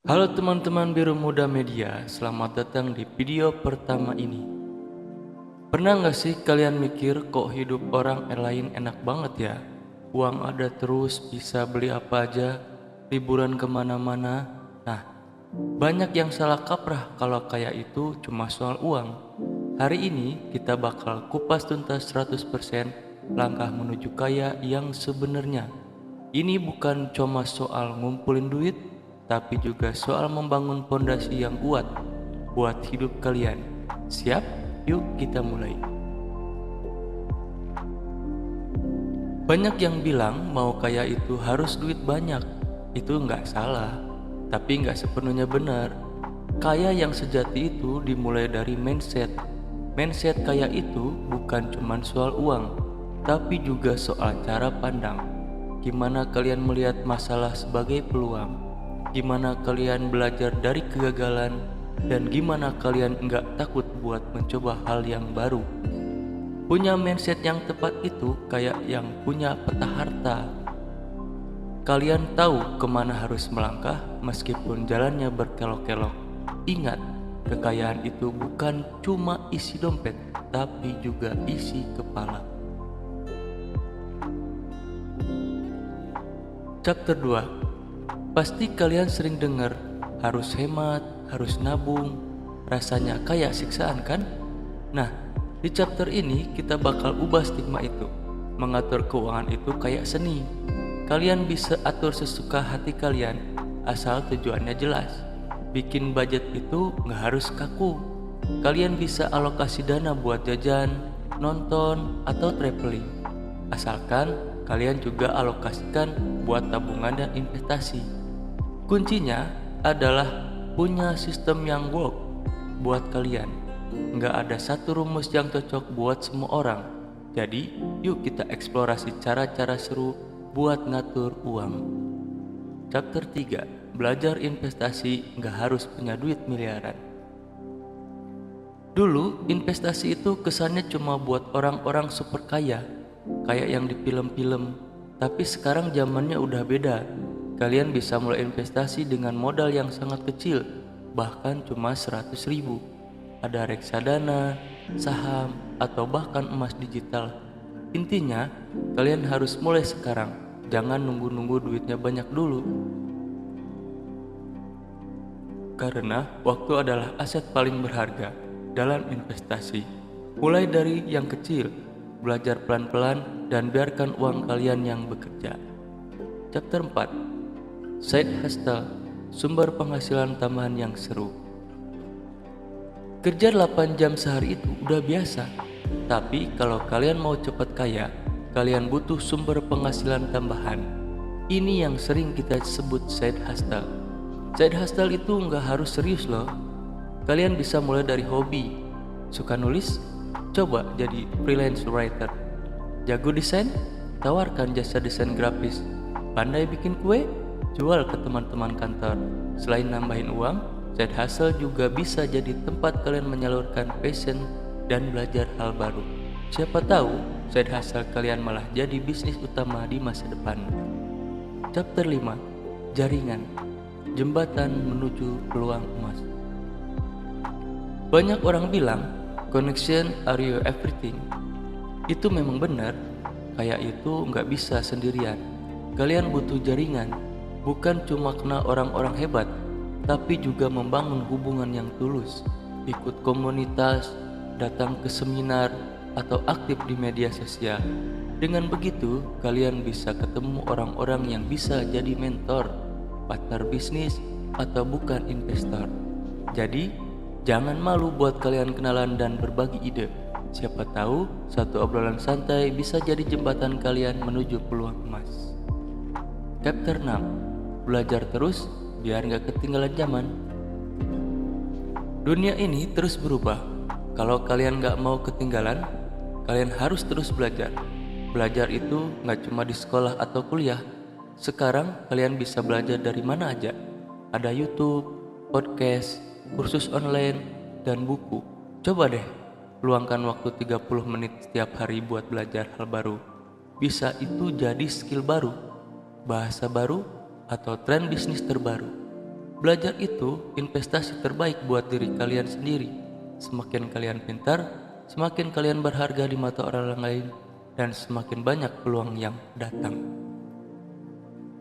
Halo teman-teman Biru Muda Media, selamat datang di video pertama ini. Pernah gak sih kalian mikir kok hidup orang lain enak banget ya? Uang ada terus, bisa beli apa aja, liburan kemana-mana. Nah, banyak yang salah kaprah kalau kayak itu cuma soal uang. Hari ini kita bakal kupas tuntas 100% langkah menuju kaya yang sebenarnya. Ini bukan cuma soal ngumpulin duit, tapi juga soal membangun fondasi yang kuat buat hidup kalian. Siap? Yuk kita mulai. Banyak yang bilang mau kaya itu harus duit banyak. Itu nggak salah, tapi nggak sepenuhnya benar. Kaya yang sejati itu dimulai dari mindset. Mindset kaya itu bukan cuma soal uang, tapi juga soal cara pandang. Gimana kalian melihat masalah sebagai peluang? Gimana kalian belajar dari kegagalan? Dan gimana kalian nggak takut buat mencoba hal yang baru? Punya mindset yang tepat itu kayak yang punya peta harta. Kalian tahu kemana harus melangkah meskipun jalannya berkelok-kelok. Ingat, kekayaan itu bukan cuma isi dompet, tapi juga isi kepala. Chapter 2. Pasti kalian sering dengar harus hemat, harus nabung, rasanya kayak siksaan kan? Nah, di chapter ini kita bakal ubah stigma itu. Mengatur keuangan itu kayak seni. Kalian bisa atur sesuka hati kalian, asal tujuannya jelas. Bikin budget itu nggak harus kaku. Kalian bisa alokasi dana buat jajan, nonton, atau traveling. Asalkan kalian juga alokasikan buat tabungan dan investasi. Kuncinya adalah punya sistem yang work buat kalian. Nggak ada satu rumus yang cocok buat semua orang. Jadi, yuk kita eksplorasi cara-cara seru buat ngatur uang. Chapter 3. Belajar investasi nggak harus punya duit miliaran. Dulu, investasi itu kesannya cuma buat orang-orang super kaya, kayak yang di film-film. Tapi sekarang zamannya udah beda. Kalian bisa mulai investasi dengan modal yang sangat kecil, bahkan cuma 100 ribu. Ada reksadana, saham, atau bahkan emas digital. Intinya, kalian harus mulai sekarang. Jangan nunggu-nunggu duitnya banyak dulu. Karena waktu adalah aset paling berharga dalam investasi. Mulai dari yang kecil, belajar pelan-pelan, dan biarkan uang kalian yang bekerja. Chapter 4. Side hustle, sumber penghasilan tambahan yang seru. Kerja 8 jam sehari itu udah biasa. Tapi kalau kalian mau cepat kaya, kalian butuh sumber penghasilan tambahan. Ini yang sering kita sebut side hustle. Side hustle itu nggak harus serius loh. Kalian bisa mulai dari hobi. Suka nulis? Coba jadi freelance writer. Jago desain? Tawarkan jasa desain grafis. Pandai bikin kue? Jual ke teman-teman kantor. Selain nambahin uang, side hustle juga bisa jadi tempat kalian menyalurkan passion dan belajar hal baru. Siapa tahu side hustle kalian malah jadi bisnis utama di masa depan. Chapter 5. Jaringan, jembatan menuju peluang emas. Banyak orang bilang connection are your everything. Itu memang benar. Kayak itu nggak bisa sendirian. Kalian butuh jaringan. Bukan cuma kenal orang-orang hebat, tapi juga membangun hubungan yang tulus. Ikut komunitas, datang ke seminar, atau aktif di media sosial. Dengan begitu, kalian bisa ketemu orang-orang yang bisa jadi mentor, partner bisnis, atau bukan investor. Jadi, jangan malu buat kalian kenalan dan berbagi ide. Siapa tahu, satu obrolan santai bisa jadi jembatan kalian menuju peluang emas. Chapter 6. Belajar terus biar gak ketinggalan zaman. Dunia ini terus berubah. Kalau kalian gak mau ketinggalan, kalian harus terus belajar. Belajar itu gak cuma di sekolah atau kuliah. Sekarang kalian bisa belajar dari mana aja. Ada YouTube, podcast, kursus online, dan buku. Coba deh, luangkan waktu 30 menit setiap hari buat belajar hal baru. Bisa itu jadi skill baru, bahasa baru, atau tren bisnis terbaru. Belajar itu investasi terbaik buat diri kalian sendiri. Semakin kalian pintar, semakin kalian berharga di mata orang lain, dan semakin banyak peluang yang datang.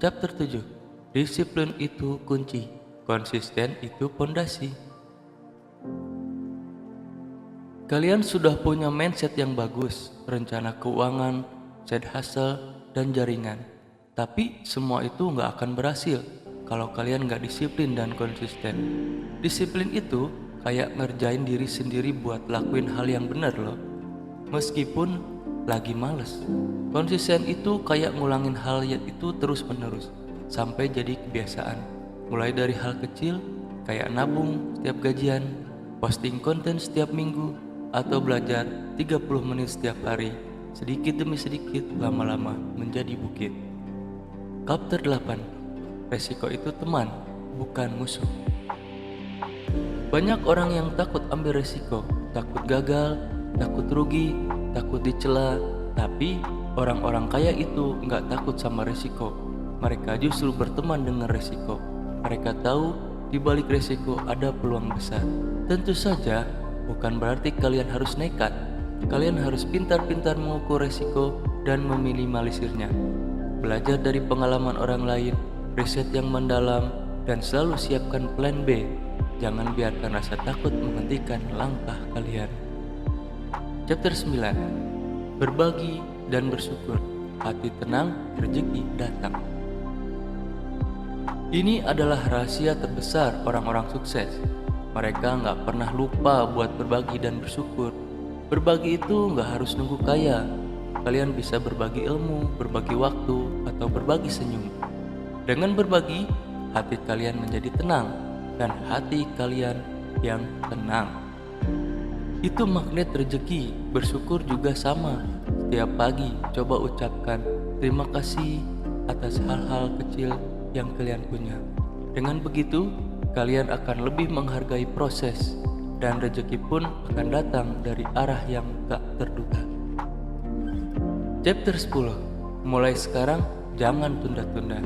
Chapter 7. Disiplin itu kunci, konsisten itu pondasi. Kalian sudah punya mindset yang bagus, rencana keuangan, side hustle, dan jaringan. Tapi semua itu nggak akan berhasil kalau kalian nggak disiplin dan konsisten. Disiplin itu kayak ngerjain diri sendiri buat lakuin hal yang benar loh, meskipun lagi males. Konsisten itu kayak ngulangin hal itu terus menerus sampai jadi kebiasaan. Mulai dari hal kecil kayak nabung setiap gajian, posting konten setiap minggu, atau belajar 30 menit setiap hari. Sedikit demi sedikit, lama-lama menjadi bukit. Chapter 8. Resiko itu teman, bukan musuh. Banyak orang yang takut ambil resiko, takut gagal, takut rugi, takut dicela. Tapi orang-orang kaya itu nggak takut sama resiko. Mereka justru berteman dengan resiko. Mereka tahu di balik resiko ada peluang besar. Tentu saja bukan berarti kalian harus nekat. Kalian harus pintar-pintar mengukur resiko dan meminimalisirnya. Belajar dari pengalaman orang lain, riset yang mendalam, dan selalu siapkan plan B. Jangan biarkan rasa takut menghentikan langkah kalian. Chapter 9. Berbagi dan bersyukur. Hati tenang, rezeki datang. Ini adalah rahasia terbesar orang-orang sukses. Mereka nggak pernah lupa buat berbagi dan bersyukur. Berbagi itu nggak harus nunggu kaya. Kalian bisa berbagi ilmu, berbagi waktu, atau berbagi senyum. Dengan berbagi, hati kalian menjadi tenang, dan hati kalian yang tenang itu magnet rezeki. Bersyukur juga sama. Setiap pagi coba ucapkan terima kasih atas hal-hal kecil yang kalian punya. Dengan begitu, kalian akan lebih menghargai proses, dan rezeki pun akan datang dari arah yang gak terduga. Chapter 10. Mulai sekarang, jangan tunda-tunda.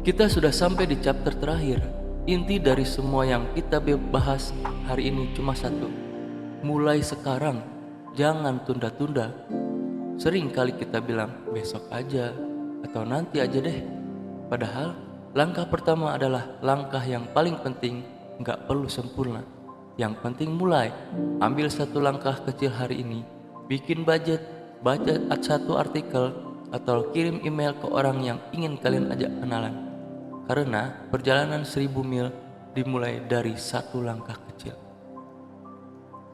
Kita sudah sampai di chapter terakhir. Inti dari semua yang kita bahas hari ini cuma satu. Mulai sekarang, jangan tunda-tunda. Sering kali kita bilang besok aja atau nanti aja deh. Padahal langkah pertama adalah langkah yang paling penting. Gak perlu sempurna. Yang penting mulai. Ambil satu langkah kecil hari ini. Bikin budget, baca satu artikel, atau kirim email ke orang yang ingin kalian ajak kenalan. Karena perjalanan 1000 mil dimulai dari satu langkah kecil.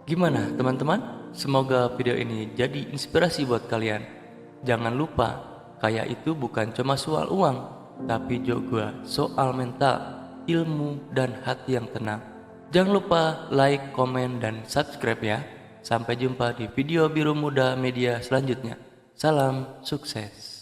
Gimana teman-teman? Semoga video ini jadi inspirasi buat kalian. Jangan lupa, kaya itu bukan cuma soal uang, tapi juga soal mental, ilmu, dan hati yang tenang. Jangan lupa like, komen, dan subscribe ya. Sampai jumpa di video Biru Muda Media selanjutnya. Salam sukses.